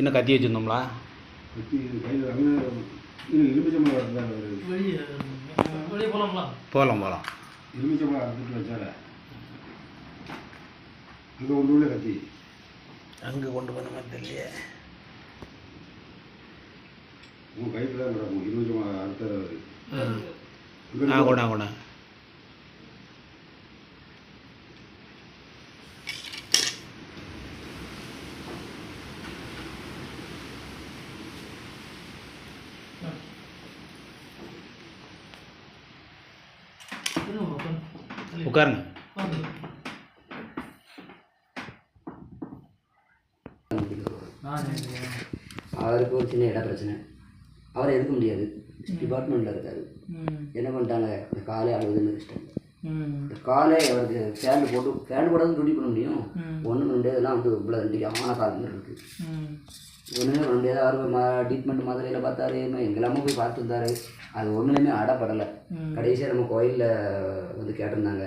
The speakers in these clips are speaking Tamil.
சின்ன கத்தி வச்சுருந்தோம்லா கத்தி கையில் அங்கே எலுமிச்சம்பழம் அறுத்தாரு போகலாம் போகலாம். எலுமிச்சம்பழம் அறுத்துட்டு வச்சார அங்கே கொண்டு உள்ள கத்தி அங்கே கொண்டு போன மாதிரி தெரியலையே. உங்கள் கையில் தான் கிடக்கும் எலுமிச்சம்பழம் அறுத்தார் கொண்டா கொண்டா. உட்காருங்க. அவருக்கு ஒரு சின்ன இட பிரச்சனை, அவரை எதுக்க முடியாது, டிபார்ட்மெண்ட்டில் இருக்கார். என்ன பண்ணிட்டாங்க, இந்த காலே அழுகுதுன்னு இஷ்டம். இந்த காலே அவருக்கு ஃபேன் போடாதுன்னு துடி பண்ண முடியும். ஒன்றும் பண்ண முடியாது. இதெல்லாம் வந்து இவ்வளோ ரெண்டு ஆன காலம் இருக்குது. ஒன்றுமே பண்ண முடியாது. அவர் ட்ரீட்மெண்ட் மாதிரியில் பார்த்தாரு, எங்கெல்லாமோ போய் பார்த்து வந்தார். அது ஒன்றுலையுமே அடப்படலை. கடைசியாக நம்ம கோயிலில் வந்து கேட்டிருந்தாங்க.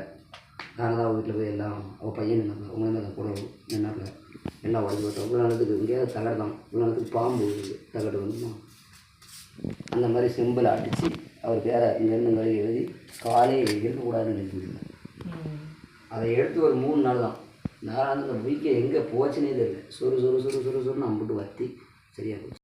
நாங்கள் தான் வீட்டில் போய் எல்லாம் அவள் பையன் நின்னாங்க, உங்களுமே அதை கூட நின்னாங்க. எல்லாம் உடஞ்சி போட்டோம். இவ்வளோ நேரத்துக்கு எங்கேயாவது தகடு தான், இவ்வளோ நேரத்துக்கு பாம்பு தகடு வந்துமா அந்த மாதிரி செம்பில் அடித்து அவர் பேரை இங்கேருந்து கழுவி எழுதி காலே இருக்கக்கூடாதுன்னு நினைக்கிங்க. அதை எடுத்து ஒரு 3 நாள் தான். நான் அந்த வீக்கை எங்கே போச்சுன்னே தெரியல. சுறு சுறு சுறு சுறு சுறுன்னு அம்பிட்டு வத்தி சரியாக போச்சு.